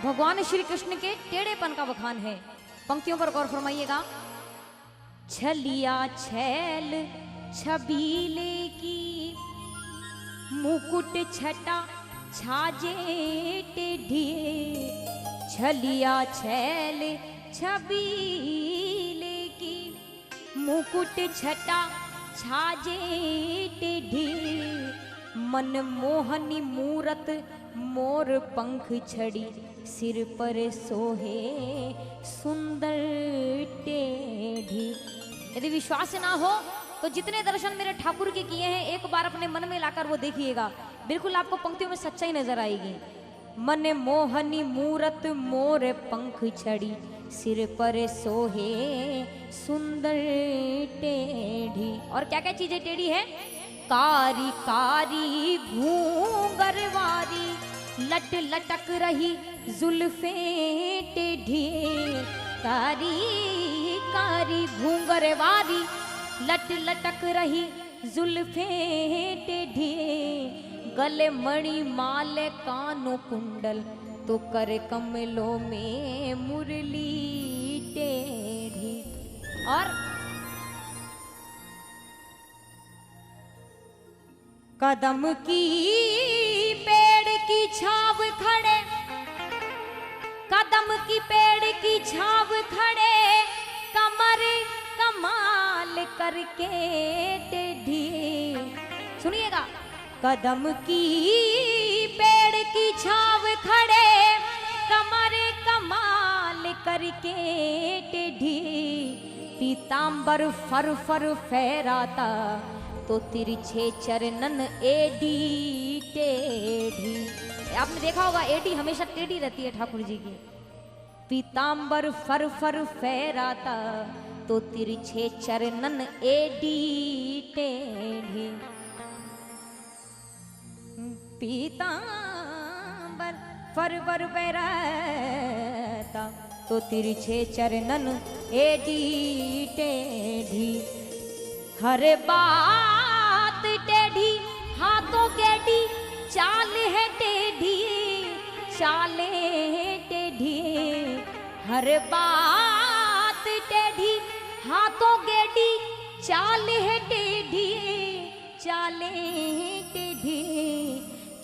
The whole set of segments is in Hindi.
भगवान श्री कृष्ण के टेढ़ेपन का बखान है। पंक्तियों पर गौर फरमाइएगा। छलिया छैल छबीले की, मुकुट छटा छाजे टेढ़ी। छलिया छैल छबीले की, मुकुट छटा छाजे टेढ़ी। मन मोहनी मूरत मोर पंख छड़ी, सिर पर सोहे सुंदर टेढ़ी। यदि विश्वास ना हो तो जितने दर्शन मेरे ठाकुर के किए हैं एक बार अपने मन में लाकर वो देखिएगा, बिल्कुल आपको पंक्तियों में सच्चाई नजर आएगी। मन मोहनी मूरत मोर पंख छड़ी, सिर पर सोहे सुंदर टेढ़ी। और क्या क्या चीजें टेढ़ी है? कारी कारी घूंगरवारी, लट लटक रही जुल्फे टेढ़ी। कारी कारी घूंगरवारी, लट लटक रही जुल्फे टेढ़ी। गले मणि माल कानों कुंडल, तो कर कमलों में मुरली टेढ़ी। और कदम की पेड़ की छाव खड़े, कदम की पेड़ की छाव खड़े, कमर कमाल करके टेढ़ी। सुनिएगा। कदम की पेड़ की छाव खड़े, कमर कमाल करके टेढ़ी। पीतांबर फर फर फहराता, तो तिरछे चरणन एडी टेढ़ी। आपने देखा होगा एडी हमेशा टेढ़ी रहती है ठाकुर जी की। पीतांबर फर फर फहराता, तो तिरछे चरणन एडी टेढ़ी। पीतांबर फर फर फहराता, तो तिरछे चरणन एडी टेढ़ी। हर बात टेढ़ी हाथों केडी, चाल है टेढ़ी चाले टेढ़ी। हर बात टेढ़ी हाथों केडी, चाल है टेढ़ी चाले टेढ़ी।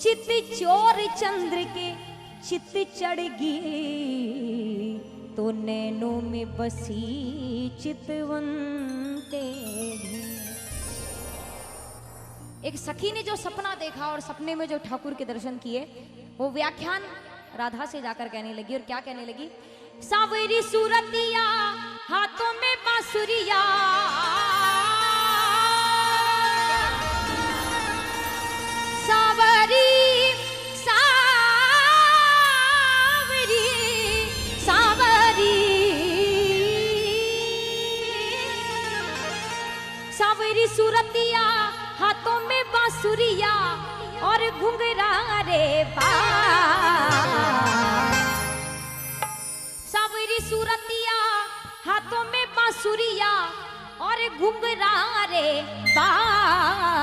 चित चोर चंद्र के चित चढ़गी, तो नैनों में बसी चितवन टेढ़ी। एक सखी ने जो सपना देखा और सपने में जो ठाकुर के दर्शन किए, वो व्याख्यान राधा से जाकर कहने लगी। और क्या कहने लगी? सावरी सूरतिया हाथों में बांसुरिया, सावरी सावरी सूरतिया हाथों में बांसुरिया, और घुंघरा रे बाल। सावरी सूरतिया हाथों में बांसुरिया, और घुंघरा रे बाल।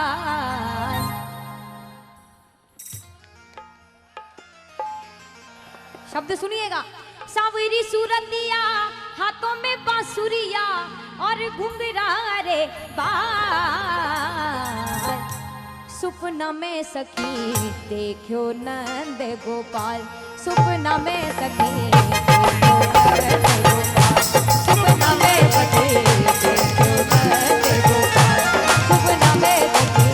शब्द सुनिएगा। सावरी सूरतिया हाथों में बांसुरिया, और घुंघरा रे बाल। सुपना में सखी देखो नंद गोपाल, सुपना में सखी देखो नंद गोपाल। सुपना में सखी देखो नंद गोपाल, सुपना में सखी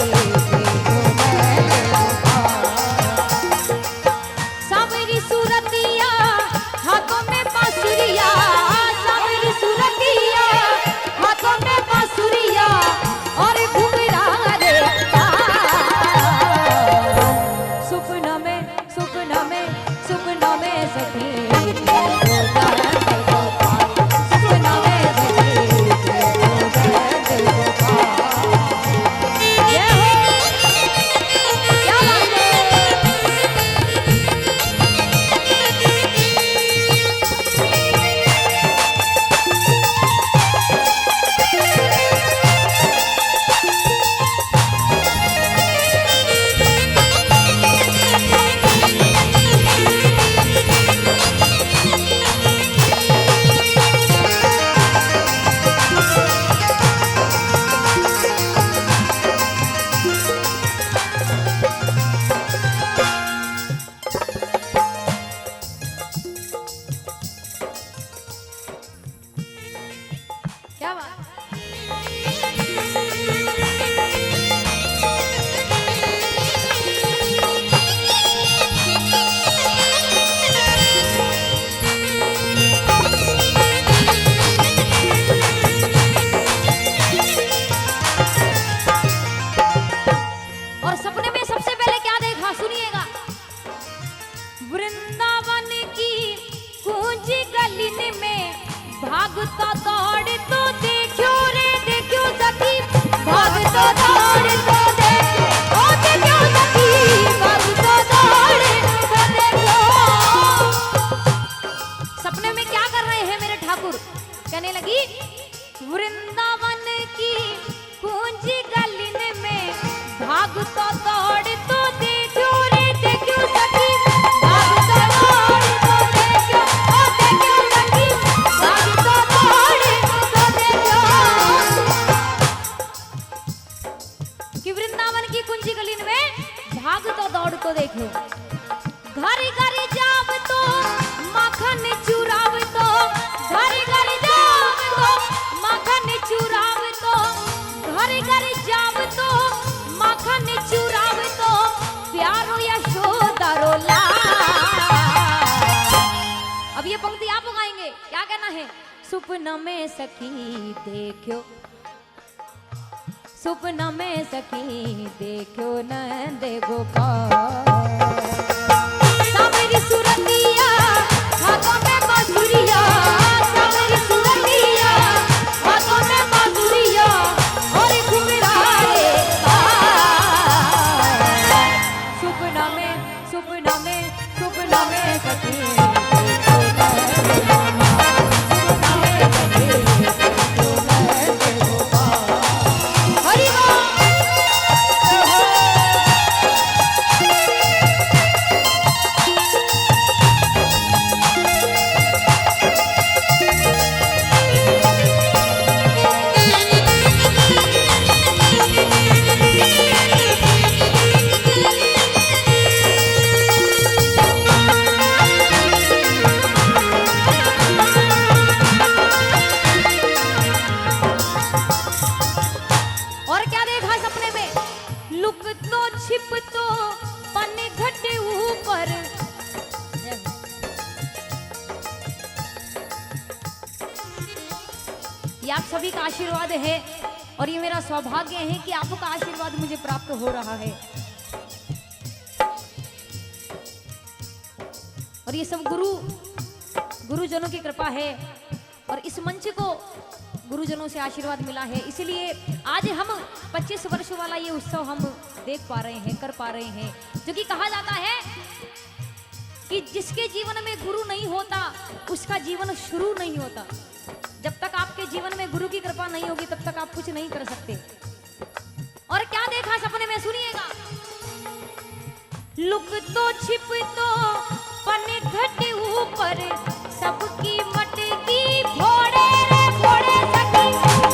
और सपने में सबसे पहले क्या देखा सुनिएगा। वृंदावन की कूंज गली में भागता दौड़ तो देखो रे देखो सखी, भागता दौड़ तो देखो, ओ देखो सखी, भागता दौड़ तो देखो। सपने में क्या कर रहे हैं मेरे ठाकुर? कहने लगी वृंदावन की कूंज गली में भागता दौड़ तो देखो रे देखो सखी, भागता दौड़ तो देखो, ओ देखो सखी, भागता दौड़ तो देखो। कि वृंदावन की कुंजी गली में भागता दौड़ तो देखो। घर घर जाव तो माखन चुराव तो, घर घर जाव तो माखन चुराव तो, घर घर जाव तो माखन चुराव तो, प्यारो यशोदा रोला। अब ये पंक्ति आप गाएंगे, क्या कहना है? सुपना में सखी देखो, सुपना में सखी देखो नंद गोपाल, सावरी सुरतिया हाथों में बांसुरिया, सावरी सुरतिया हाथों में बांसुरिया और घुंघराले बाल। सुपना में सुपना में सुपना में सखी देखो नंद गोपाल, सुपना में सखी देखो नंद गोपाल। हरि बोल। और क्या देखा सपने में? लुक तो छिप तो पन घट ऊपर, ये आप सभी का आशीर्वाद है और ये मेरा सौभाग्य है कि आपका आशीर्वाद मुझे प्राप्त हो रहा है। और ये सब गुरुजनों की कृपा है और इस मंच को गुरुजनों से आशीर्वाद मिला है, इसलिए आज हम 25 वर्ष वाला ये उत्सव हम देख पा रहे हैं, कर पा रहे हैं। जो कि कहा जाता है कि जिसके जीवन में गुरु नहीं होता उसका जीवन शुरू नहीं होता। जब तक आपके जीवन में गुरु की कृपा नहीं होगी तब तक आप कुछ नहीं कर सकते। और क्या देखा सपने में सुनिएगा। लुक तो छिप तो पन घट ऊपर, सबकी मटकी फोड़े रे फोड़े सखी,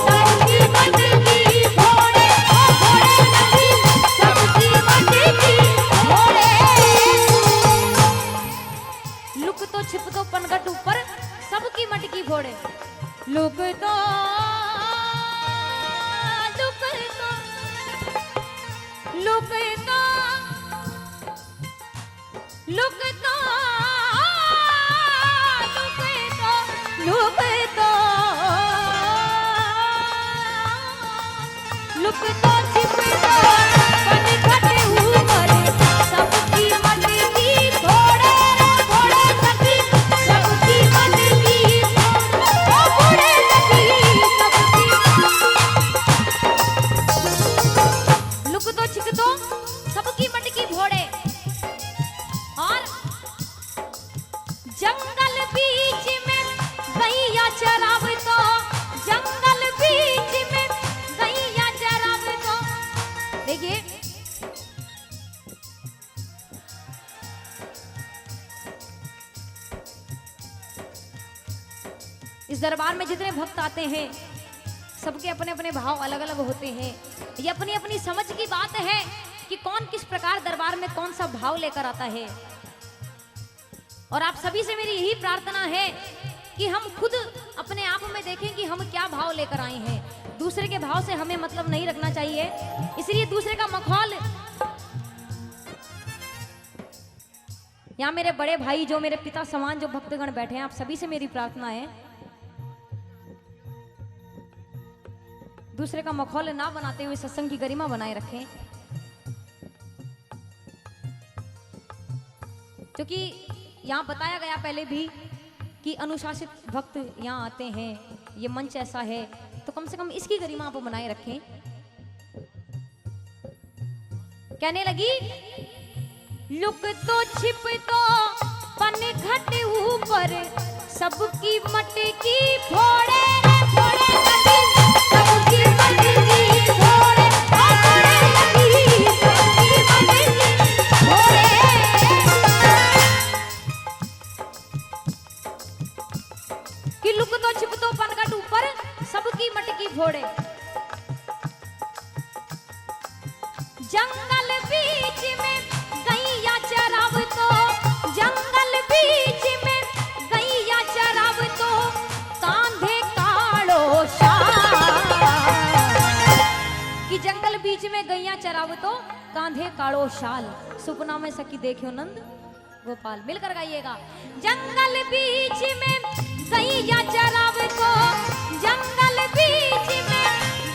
सबकी मटकी फोड़े, ओ फोड़े सखी, सबकी मटकी फोड़े। लुक तो छिप तो पन घट ऊपर, सबकी मटकी फोड़े। लुक तो लुक तो लुक तो लुक तो लुक तो लुक तो छिप तो पन घट ऊपर, सबकी मटकी फोड़े रे फोड़े सखी, सबकी मटकी फोड़े सखी, सबकी। लुक तो छिप तो सबकी मटकी फोड़े। और जंगल बीच में गैया चराव तो, जंगल बीच में गैया चराव तो। देखिए इस दरबार में जितने भक्त आते हैं सबके अपने अपने भाव अलग अलग होते हैं। ये अपनी अपनी समझ की बात है कि कौन किस प्रकार दरबार में कौन सा भाव लेकर आता है। और आप सभी से मेरी यही प्रार्थना है कि हम खुद अपने आप में देखें कि हम क्या भाव लेकर आए हैं। दूसरे के भाव से हमें मतलब नहीं रखना चाहिए, इसलिए दूसरे का मखौल। यहाँ मेरे बड़े भाई जो मेरे पिता समान जो भक्तगण बैठे हैं, आप सभी से मेरी प्रार्थना है दूसरे का मखौल ना बनाते हुए सत्संग की गरिमा बनाए रखें। क्योंकि यहाँ बताया गया पहले भी कि अनुशासित भक्त यहाँ आते हैं, ये मंच ऐसा है, तो कम से कम इसकी गरिमा आप बनाए रखें। कहने लगी लुक तो छिप तो पन घट ऊपर सबकी मटकी फोड़े रे फोड़े लगी, सबकी मटकी फोड़े, फोड़े लगी सबकी मटकी फोड़े। कि लुक तो छिप तो पन घट ऊपर सबकी मटकी फोड़े। जंगल बीच में गैया चराव तो, जंगल बीच में गैया चराव तो कांधे कालो शाल। कि जंगल बीच में गैया चराव तो कांधे कालो शाल। सुपना में सखी देखियो नंद गोपाल, मिलकर गाइएगा। जंगल बीच में गैया चराव तो, जंगल बीच में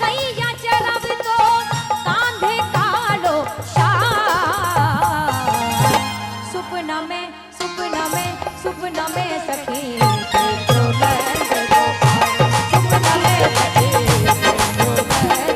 गैया चराव तो कांधे कालो शाल। सुपना में सुपना में सुपना में सखी देखो नंद गोपाल, सुपना में सखी देखो नंद गोपाल।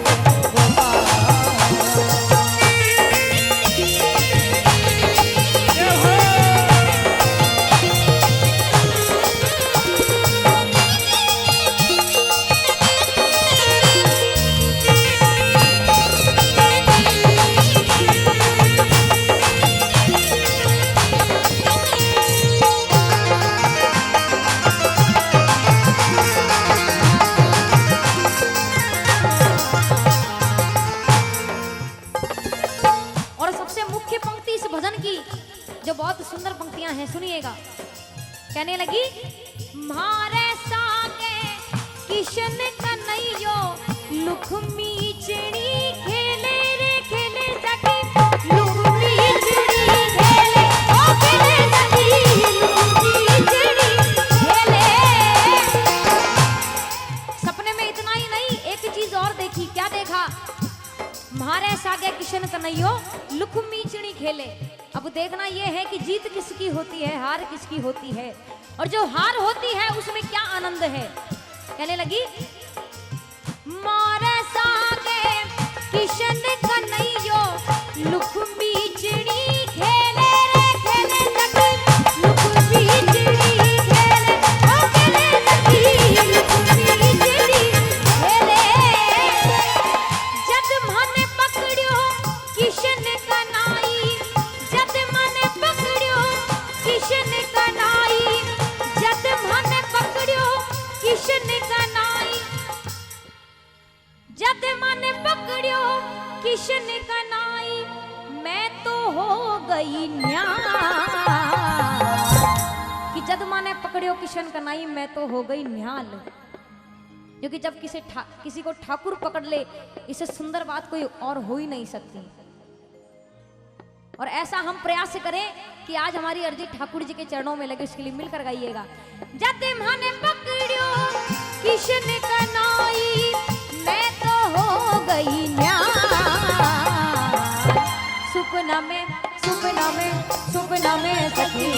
जो बहुत सुंदर पंक्तियां हैं, सुनिएगा। कहने लगी मारे सागे किशन कन्हैयो लुखमी चिड़ी खेले रे खेले सखी, लुखमी चिड़ी खेले ओ खेले सखी, लुखमी चिड़ी खेले। सपने में इतना ही नहीं, एक चीज और देखी। क्या देखा? मारे सागे किशन कन्हैयो लुखमी चिड़ी खेले। अब देखना यह है कि जीत किसकी होती है, हार किसकी होती है, और जो हार होती है उसमें क्या आनंद है। कहने लगी मारे सागे किशन कन्हैयो लुखमी चिड़ी खेले रे खेले सखी, लुखमी चिड़ी खेले ओ खेले सखी, लुखमी चिड़ी खेले। जद मन पकड़ियो किशन कन्हैया, जद मन पकड़ियो किशन कन्हैया, जद मन पकड़ियो किशन कन्हैया, जद मन पकड़ियो किशन कन्हैया, मैं तो हो गई न्याल। कि जद माने पकड़ियो किशन कन्हैया, मैं तो हो गई न्याल। क्योंकि जब किसी को ठाकुर पकड़ ले, इससे सुंदर बात कोई और हो ही नहीं सकती। और ऐसा हम प्रयास करें कि आज हमारी अर्जी ठाकुर जी के चरणों में लगे, उसके लिए मिलकर गाइएगा। जद मन पकड़ियो किशन कन्हैया, मैं तो हो गई न्याल। सुपना में सुपना में सुपना में सखी